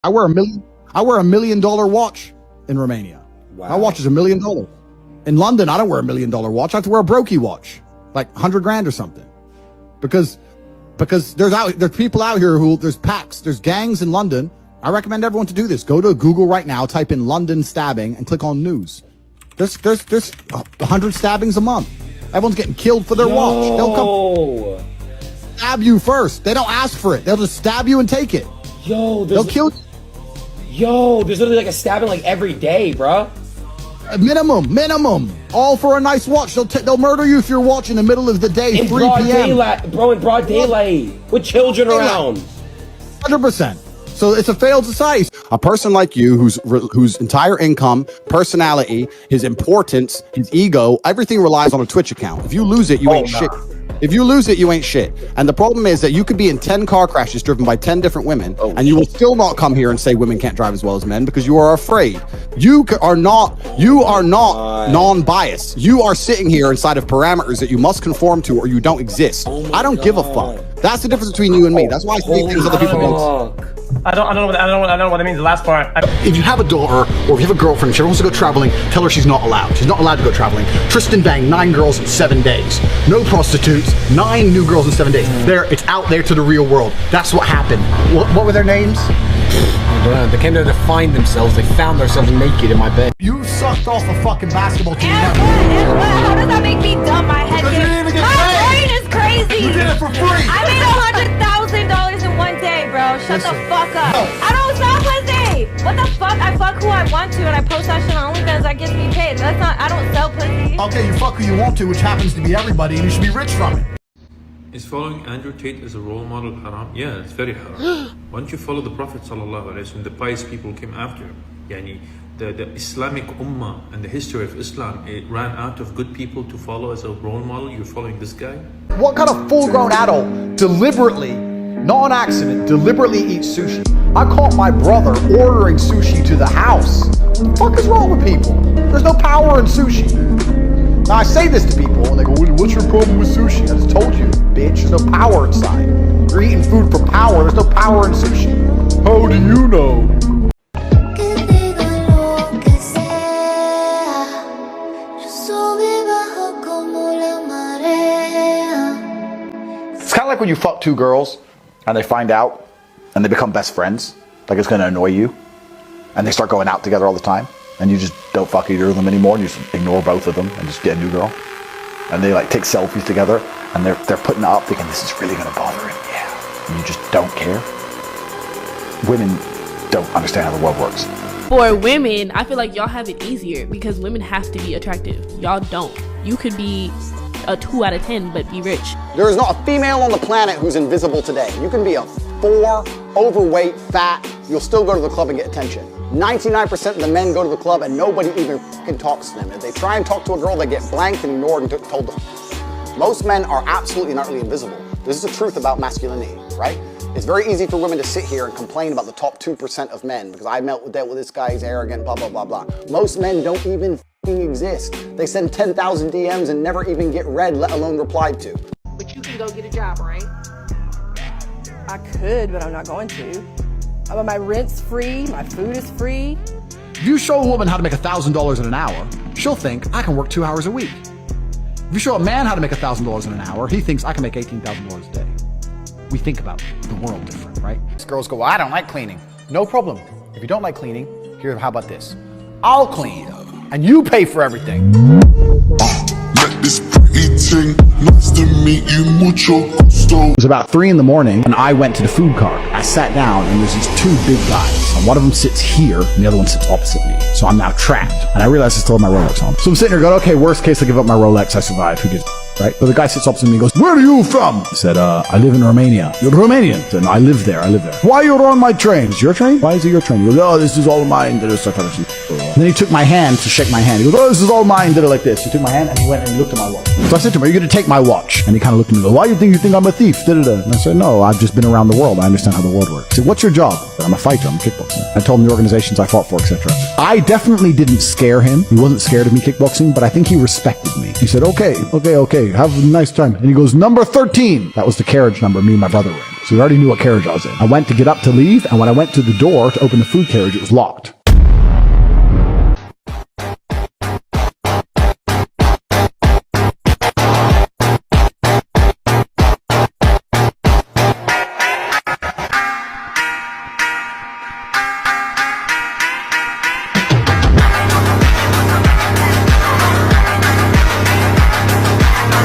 I wear a $1 million watch in Romania. Wow. My watch is $1 million. In London, I don't wear a $1 million watch. I have to wear a brokey watch, like 100 grand or something. Because there's people out here there's packs, there's gangs in London. I recommend everyone to do this. Go to Google right now, type in London stabbing and click on news. There's 100 stabbings a month. Everyone's getting killed for their watch. They'll come stab you first. They don't ask for it. They'll just stab you and take it. They'll kill you. Yo, there's literally like a stabbing like every day, bro. Minimum. All for a nice watch. They'll murder you if you're watching in the middle of the day, in 3 broad p.m. Daylight, bro, in broad daylight, with children around. 100%. So it's a failed society. A person like you, whose entire income, personality, his importance, his ego, everything relies on a Twitch account. If you lose it, you ain't shit. If you lose it, you ain't shit. And the problem is that you could be in 10 car crashes driven by 10 different women, and you will still not come here and say women can't drive as well as men because you are afraid. You are not non-biased. You are sitting here inside of parameters that you must conform to or you don't exist. I don't give a fuck. That's the difference between you and me. That's why I see things other people don't. I don't know what it means, the last part. If you have a daughter or if you have a girlfriend, she wants to go traveling, tell her she's not allowed. She's not allowed to go traveling. Tristan banged 9 girls in 7 days. No prostitutes, 9 new girls in 7 days. It's out there to the real world. That's what happened. What were their names? I don't know. They came there to find themselves. They found themselves naked in my bed. You sucked off a fucking basketball team. And what? How does that make me dumb? My head my brain is crazy. You did it for free. I made $100,000 in 1 day, bro. Shut the fuck up. I don't sell pussy. What the fuck? I fuck who I want to and I post that shit on OnlyFans. That gets me paid. That's not, I don't sell pussy. Okay, you fuck who you want to, which happens to be everybody, and you should be rich from it. Is following Andrew Tate as a role model haram? Yeah, it's very haram. Why don't you follow the Prophet sallallahu alaihi wasallam? The pious people came after him. Yani, the Islamic Ummah and the history of Islam, it ran out of good people to follow as a role model. You're following this guy? What kind of full-grown adult deliberately, not on accident, deliberately eats sushi? I caught my brother ordering sushi to the house. What the fuck is wrong with people? There's no power in sushi. Now I say this to people and they go, what's your problem with sushi? I just told you, bitch, there's no power inside. You're eating food for power, there's no power in sushi. How do you know? It's kind of like when you fuck 2 girls and they find out and they become best friends. Like it's gonna annoy you. And they start going out together all the time. And you just don't fuck either of them anymore. And you just ignore both of them and just get a new girl. And they like take selfies together and they're putting it up thinking this is really gonna bother him. Yeah. And you just don't care. Women don't understand how the world works. For women, I feel like y'all have it easier because women have to be attractive. Y'all don't. You could be a 2 out of 10 but be rich. There is not a female on the planet who's invisible today. You can be a 4, overweight, fat, you'll still go to the club and get attention. 99% of the men go to the club and nobody even fucking talks to them. If they try and talk to a girl, they get blanked and ignored and told to. Most men are absolutely and utterly invisible. This is the truth about masculinity, right? It's very easy for women to sit here and complain about the top 2% of men because I dealt with this guy, he's arrogant, blah, blah, blah, blah. Most men don't even fucking exist. They send 10,000 DMs and never even get read, let alone replied to. But you can go get a job, right? I could, but I'm not going to. My rent's free, my food is free. If you show a woman how to make $1,000 in an hour, she'll think, I can work 2 hours a week. If you show a man how to make $1,000 in an hour, he thinks I can make $18,000 a day. We think about the world different, right? Girls go, well, I don't like cleaning. No problem. If you don't like cleaning, here, how about this? I'll clean, and you pay for everything. Nice to meet you, mucho gusto. It was about 3 in the morning, and I went to the food cart. I sat down, and there's these 2 big guys. And one of them sits here, and the other one sits opposite me. So I'm now trapped. And I realized I still have my Rolex on. So I'm sitting here going, okay, worst case, I give up my Rolex, I survive. Who gives right? So the guy sits opposite me and goes, where are you from? I said, I live in Romania. You're Romanian? I said, no, I live there. Why you're on my train? It's your train? Why is it your train? He goes, oh, this is all mine. And then he took my hand to shake my hand. He goes, oh, this is all mine. Did it like this. He took my hand and he went and he looked at my watch. So I said to him, are you going to take my watch? And he kind of looked at me and goes, why do you think I'm a thief? And I said, no, I've just been around the world. I understand how the world works. He said, what's your job? I said, I'm a fighter. I'm a kickboxer. I told him the organizations I fought for, etc. I definitely didn't scare him. He wasn't scared of me kickboxing, but I think he respected me. He said, okay. great. Have a nice time. And he goes, number 13. That was the carriage number me and my brother were in. So he already knew what carriage I was in. I went to get up to leave, and when I went to the door to open the food carriage, it was locked.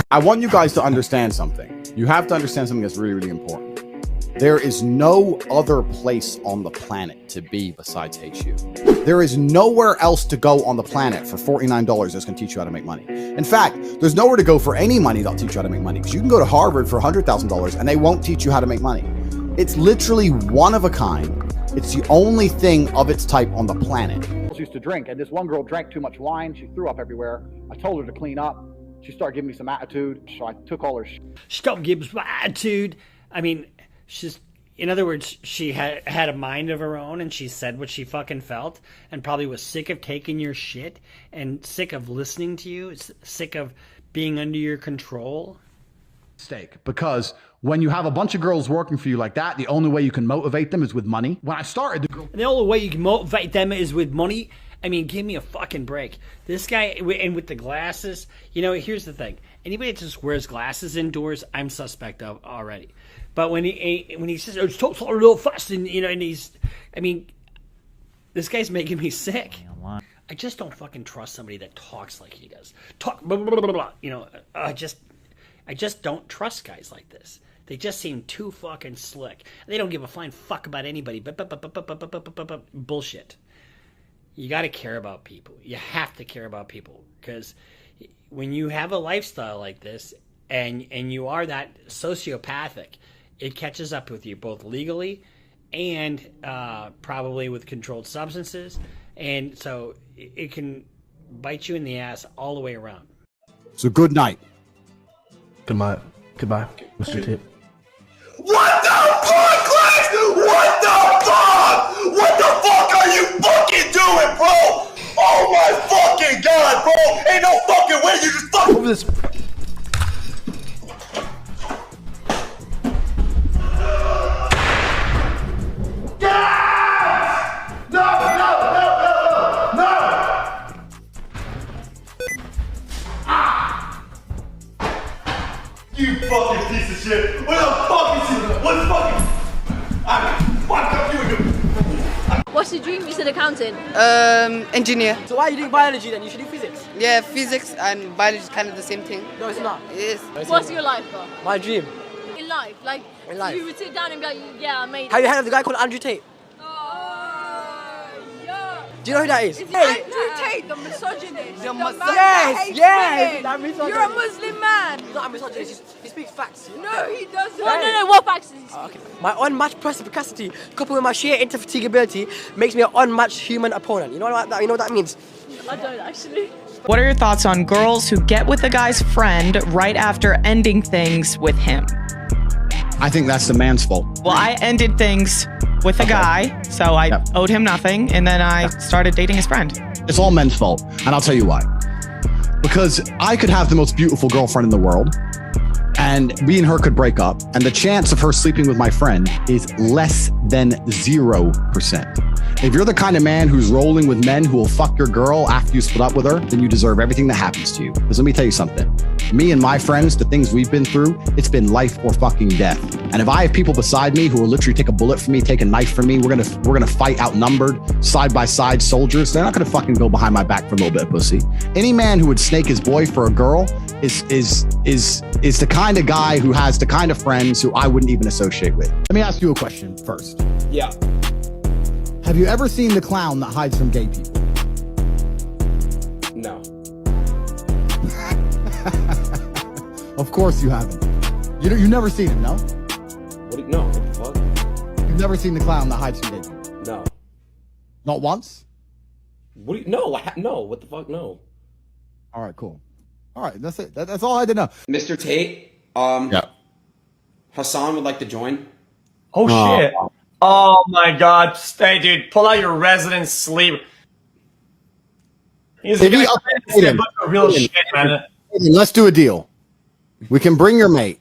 I want you guys to understand something. You have to understand something that's really, really important. There is no other place on the planet to be besides HU. There is nowhere else to go on the planet for $49 that's going to teach you how to make money. In fact, there's nowhere to go for any money that'll teach you how to make money, because you can go to Harvard for $100,000 and they won't teach you how to make money. It's literally one of a kind. It's the only thing of its type on the planet. She used to drink, and this one girl drank too much wine. She threw up everywhere. I told her to clean up. She started giving me some attitude, so I took all her Stop giving some attitude. I mean, in other words, she had a mind of her own, and she said what she fucking felt, and probably was sick of taking your shit, and sick of listening to you, sick of being under your control. Mistake, because when you have a bunch of girls working for you like that, the only way you can motivate them is with money. When I started, the only way you can motivate them is with money. I mean, give me a fucking break. This guy, and with the glasses, you know, here's the thing. Anybody that just wears glasses indoors, I'm suspect of already. But when he says, it's talks a little fast, and, you know, and I mean, this guy's making me sick. I just don't fucking trust somebody that talks like he does. Talk, blah, blah, blah, blah, blah. You know, I just don't trust guys like this. They just seem too fucking slick. They don't give a flying fuck about anybody. Bullshit. You got to care about people. You have to care about people, because when you have a lifestyle like this and you are that sociopathic, it catches up with you both legally and probably with controlled substances, and so it can bite you in the ass all the way around. So good night. Goodbye, Mr. Tip. What the fuck, Clash? What the fuck? What the fuck are you fucking doing, bro? Oh my fucking god, bro! Ain't no fucking way you just fuck over this. You fucking piece of shit! What the fuck is it? What's fucking... Fuck up you! What's your dream? You said accountant. Engineer. So why are you doing biology then? You should do physics. Yeah, physics and biology is kind of the same thing. No, it's not. It is. What's your life, bro? My dream. In life, like in life. You would sit down and be like, yeah, I made it. Have you heard of the guy called Andrew Tate? Do you know who that is? Andrew Tate, the misogynist. The man yes, that hates women. You're a Muslim man. He's not a misogynist. He speaks facts. No, he doesn't. No. What facts is he speaking? Okay. My unmatched perspicacity, coupled with my sheer indefatigability, makes me an unmatched human opponent. You know what that means? I don't actually. What are your thoughts on girls who get with a guy's friend right after ending things with him? I think that's the man's fault. Well, I ended things with a guy, so I owed him nothing, and then I started dating his friend. It's all men's fault, and I'll tell you why. Because I could have the most beautiful girlfriend in the world, and me and her could break up, and the chance of her sleeping with my friend is less than 0%. If you're the kind of man who's rolling with men who will fuck your girl after you split up with her, then you deserve everything that happens to you. Because let me tell you something. Me and my friends, the things we've been through, it's been life or fucking death. And if I have people beside me who will literally take a bullet for me, take a knife for me, we're gonna fight outnumbered, side by side soldiers. They're not gonna fucking go behind my back for a little bit of pussy. Any man who would snake his boy for a girl is the kind of guy who has the kind of friends who I wouldn't even associate with. Let me ask you a question first. Yeah. Have you ever seen the clown that hides from gay people? No. Of course you haven't. You've never seen him, no? No, what the fuck? You've never seen the clown that hides from gay people? No. Not once? No, no, what the fuck, no. All right, cool. All right, that's it. That's all I had to know. Mr. Tate, Hassan would like to join. Oh shit. Oh my god. Hey dude, pull out your resident sleep. He's a bunch of real shit, man. Let's do a deal. We can bring your mate.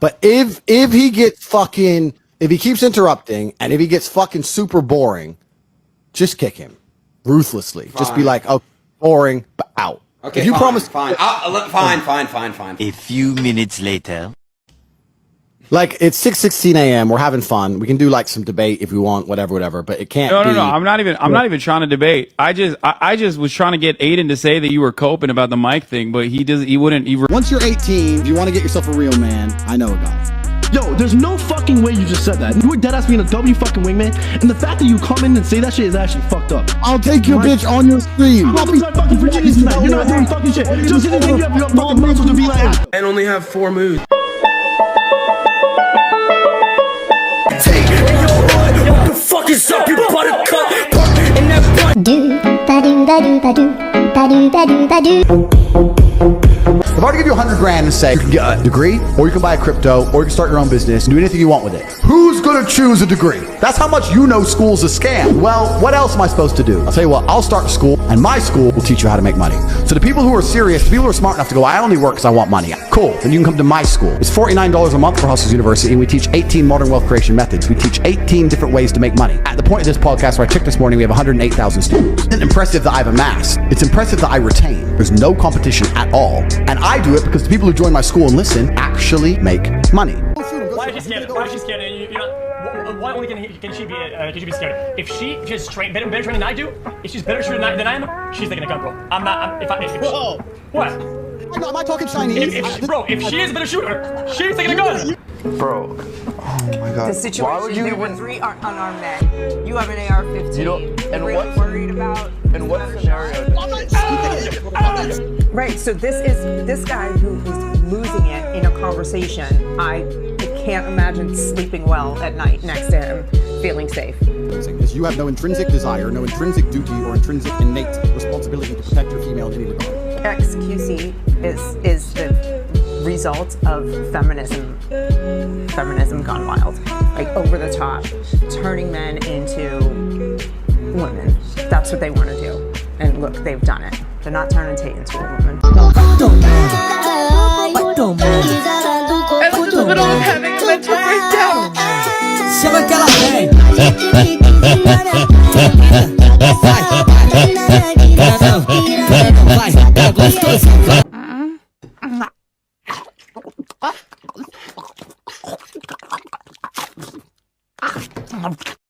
But if he gets fucking, if he keeps interrupting and if he gets fucking super boring, just kick him ruthlessly. Fine. Just be like, oh, boring, but out. Okay, if you fine, promise, fine. Fine. A few minutes later. Like, it's 6:16 a.m. We're having fun. We can do like some debate if we want, whatever. But it can't. No. I'm not even trying to debate. I just was trying to get Aiden to say that you were coping about the mic thing, but he wouldn't. Once you're 18, if you want to get yourself a real man, I know a guy. Yo, there's no fucking way you just said that. You were deadass being a W fucking wingman, and the fact that you come in and say that shit is actually fucked up. I'll take your bitch on your stream. I'm not fucking Virginia tonight. You're not doing fucking shit. Just think you have your fucking muscle to be like that. And only have 4 moves. What the fuck is up, you buttercup? In that butt. If I were to give you 100 grand and say you can get a degree, or you can buy a crypto, or you can start your own business, and do anything you want with it, who's gonna choose a degree? That's how much you know school's a scam. Well, what else am I supposed to do? I'll tell you what, I'll start a school, and my school will teach you how to make money. So the people who are serious, the people who are smart enough to go, I only work because I want money. Cool, then you can come to my school. It's $49 a month for Hustles University, and we teach 18 modern wealth creation methods. We teach 18 different ways to make money. At the point of this podcast where I checked this morning, we have 108,000 students. It's impressive that I've amassed. It's impressive that I retain. There's no competition at all. And I do it because the people who join my school and listen actually make money. Why is she scared? Why is she scared? Why only can she be scared? If she just better training than I do, if she's better shooter than I am, she's taking a gun, bro. I'm not. Whoa. What? Am I talking Chinese? If she is a better shooter, she's taking a gun. Bro. Oh my god. The situation, there were 3 unarmed men. You have an AR-15. You don't, and You're what worried about? In what scenario? Right, so this guy who is losing it in a conversation, I can't imagine sleeping well at night next to him, feeling safe. Because you have no intrinsic desire, no intrinsic duty, or intrinsic innate responsibility to protect your female in any regard. XQC is the result of feminism gone wild. Like over the top, turning men into women. That's what they want to do. And look, they've done it. They're not turning Tate into a woman. And look at the middle of having a mental breakdown. Vai.